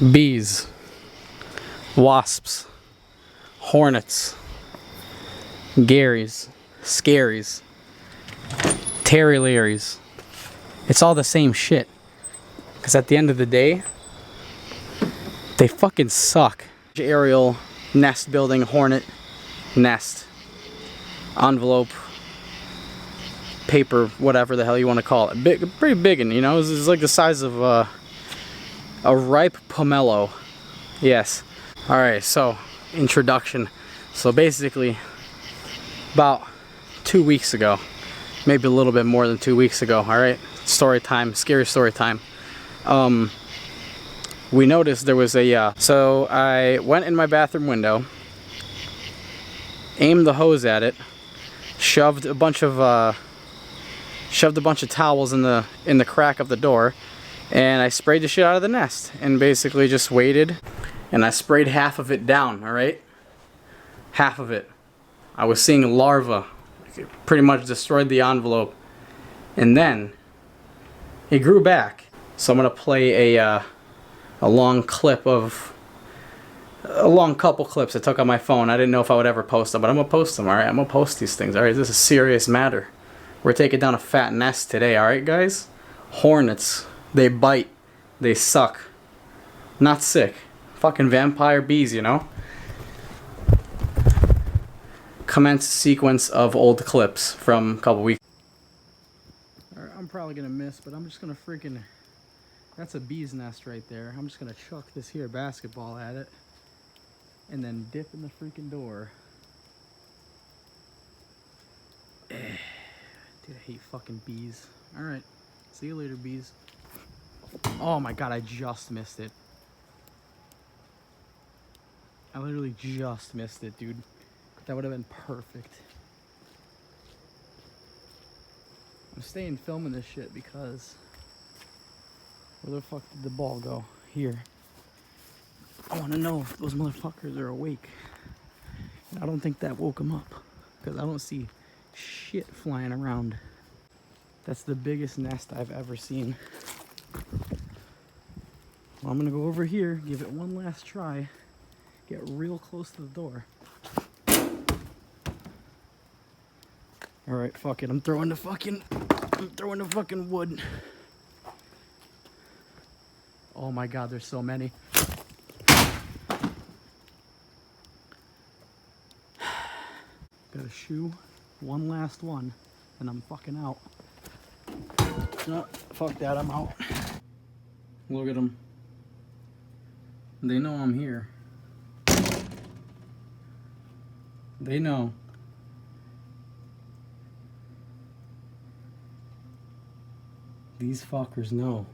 Bees, wasps, hornets, Garys, scaries, Terry Larrys. It's all the same shit. Because at the end of the day, they fucking suck. Aerial nest building hornet nest. Envelope. Paper, whatever the hell you want to call it. Big, pretty big, and you know, it's like the size of a ripe pomelo. Yes. Alright, so introduction. So basically, about 2 weeks ago, maybe a little bit more than 2 weeks ago, alright? Story time, scary story time. We noticed there was a, so I went in my bathroom window, aimed the hose at it, shoved a bunch of towels in the crack of the door, and I sprayed the shit out of the nest, and basically just waited, and I sprayed half of it down, alright? Half of it. I was seeing larvae. It pretty much destroyed the envelope. And then it grew back. So I'm gonna play a long clip of a long couple clips I took on my phone. I didn't know if I would ever post them, but I'm gonna post them, alright? I'm gonna post these things, alright? This is a serious matter. We're taking down a fat nest today, alright guys? Hornets. They bite. They suck. Not sick. Fucking vampire bees, you know? Commence sequence of old clips from a couple weeks. Alright, I'm probably gonna miss, but I'm just gonna freaking... That's a bee's nest right there. I'm just gonna chuck this here basketball at it. And then dip in the freaking door. Dude, I hate fucking bees. Alright, see you later, bees. Oh my god, I just missed it. I literally just missed it, dude. That would have been perfect. I'm staying filming this shit because... Where the fuck did the ball go? Here. I want to know if those motherfuckers are awake. And I don't think that woke them up. Because I don't see shit flying around. That's the biggest nest I've ever seen. Well, I'm going to go over here, give it one last try. Get real close to the door. Alright, fuck it. I'm throwing the fucking wood. Oh my god, there's so many. Got a shoe. One last one. And I'm fucking out. No, fuck that, I'm out. Look at them. They know I'm here. They know. These fuckers know.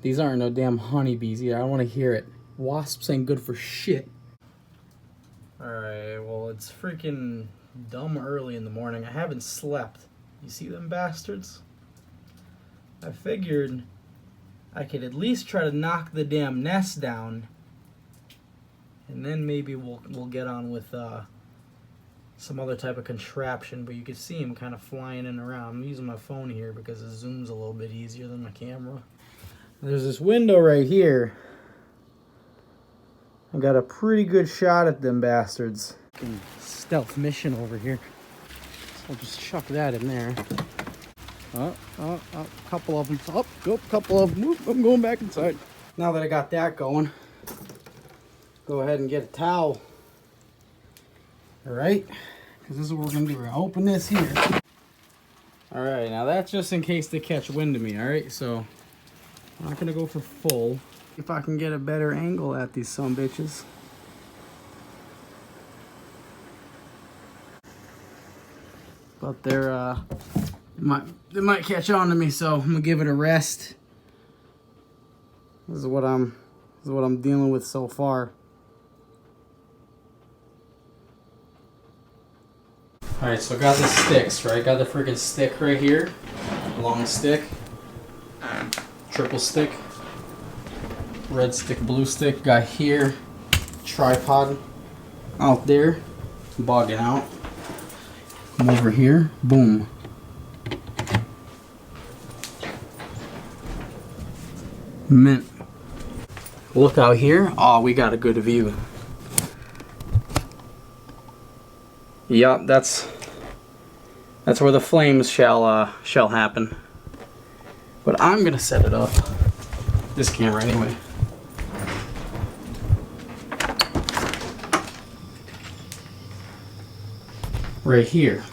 These aren't no damn honeybees either. I don't want to hear it. Wasps ain't good for shit. Alright, well, it's freaking dumb early in the morning. I haven't slept. You see them bastards? I figured I could at least try to knock the damn nest down. And then maybe we'll get on with some other type of contraption. But you can see them kind of flying in around. I'm using my phone here because it zooms a little bit easier than my camera. There's this window right here. I got a pretty good shot at them bastards. Stealth mission over here. So I'll just chuck that in there. Oh, couple of them. Oh, go, couple of them. Whoop, I'm going back inside. Now that I got that going, go ahead and get a towel. Alright? Because this is what we're going to do. We're going to open this here. Alright, now that's just in case they catch wind of me, alright? So, I'm not going to go for full. If I can get a better angle at these sumbitches. But they're, they might catch on to me, so I'm gonna give it a rest. This is what I'm dealing with so far. Alright, so I got the sticks, right? Got the freaking stick right here. Long stick. Triple stick. Red stick, blue stick. Got here. Tripod. Out there. Bogging out. Come over here. Boom. Mint. look out here. Oh, we got a good view. Yup, that's where the flames shall happen. But I'm gonna set it up. This camera anyway. Right here.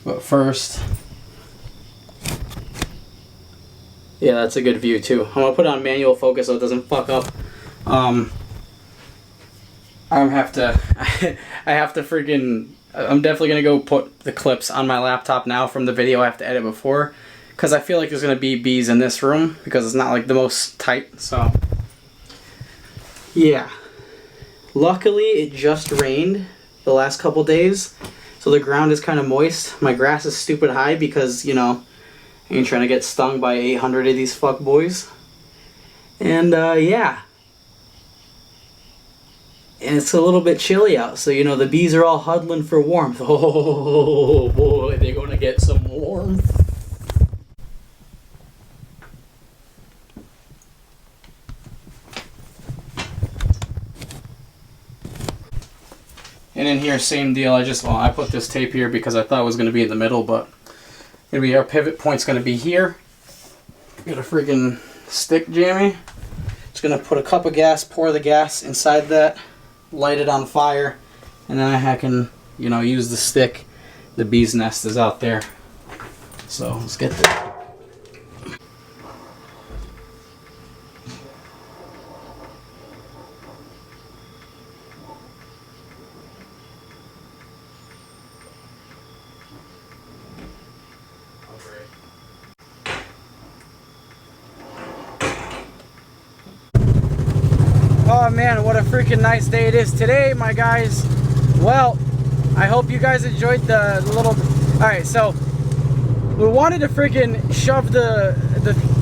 But first, yeah, that's a good view too. I'm gonna put it on manual focus so it doesn't fuck up. I have to freaking, I'm definitely gonna go put the clips on my laptop now from the video I have to edit before, because I feel like there's gonna be bees in this room because it's not like the most tight. So yeah, luckily it just rained the last couple days, so the ground is kind of moist. My grass is stupid high because, you know, I ain't trying to get stung by 800 of these fuck boys. And yeah. And it's a little bit chilly out, so, you know, the bees are all huddling for warmth. Oh boy, they're gonna get some warmth. And in here, same deal. I put this tape here because I thought it was gonna be in the middle, but maybe our pivot point's gonna be here. Got a freaking stick jammy. Just gonna put a cup of gas, pour the gas inside that, light it on fire, and then I can, you know, use the stick. The bee's nest is out there. So let's get that. Oh man, what a freaking nice day it is today, my guys. Well, I hope you guys enjoyed the little... Alright, so we wanted to freaking shove the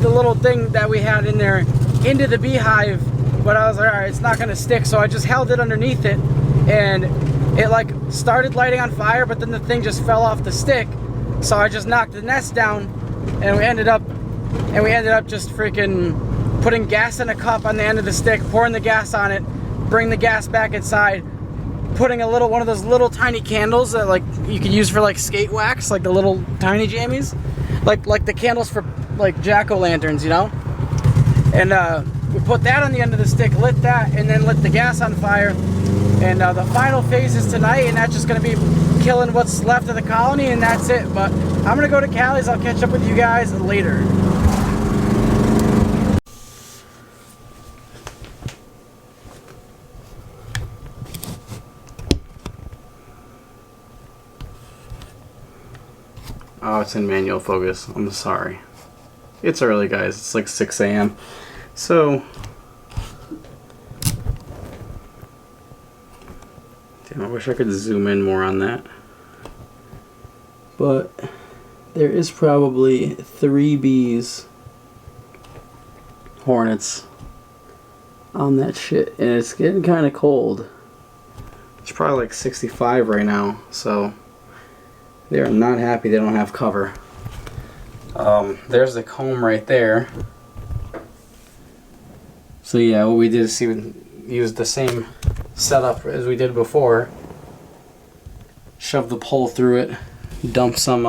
little thing that we had in there into the beehive, but I was like, alright, it's not gonna stick, so I just held it underneath it, and it like started lighting on fire, but then the thing just fell off the stick, so I just knocked the nest down, and we ended up just freaking putting gas in a cup on the end of the stick, pouring the gas on it, bring the gas back inside, putting one of those little tiny candles that like you could use for like skate wax, like the little tiny jammies, like the candles for like jack-o'-lanterns, you know. And we put that on the end of the stick, lit that, and then lit the gas on fire. And the final phase is tonight, and that's just gonna be killing what's left of the colony, and that's it. But I'm gonna go to Callie's. I'll catch up with you guys later. Oh, it's in manual focus. I'm sorry. It's early, guys. It's like 6 a.m. So, damn, I wish I could zoom in more on that. But there is probably 3 bees, Hornets, on that shit. And it's getting kind of cold. It's probably like 65 right now, so they are not happy they don't have cover. There's the comb right there. So yeah, what we did is we used the same setup as we did before. Shove the pole through it, dump some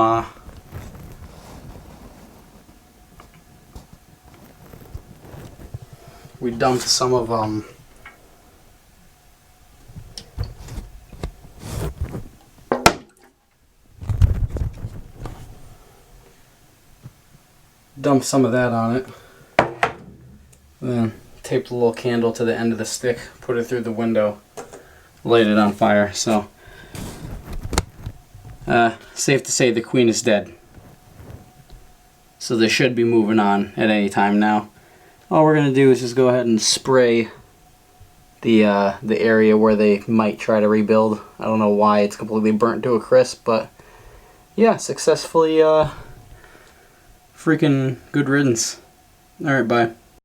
we dumped some of dump some of that on it, then tape the little candle to the end of the stick, put it through the window, light it on fire. So safe to say the queen is dead, so they should be moving on at any time now. All we're gonna do is just go ahead and spray the area where they might try to rebuild. I don't know why it's completely burnt to a crisp, but yeah, successfully freaking good riddance. Alright, bye.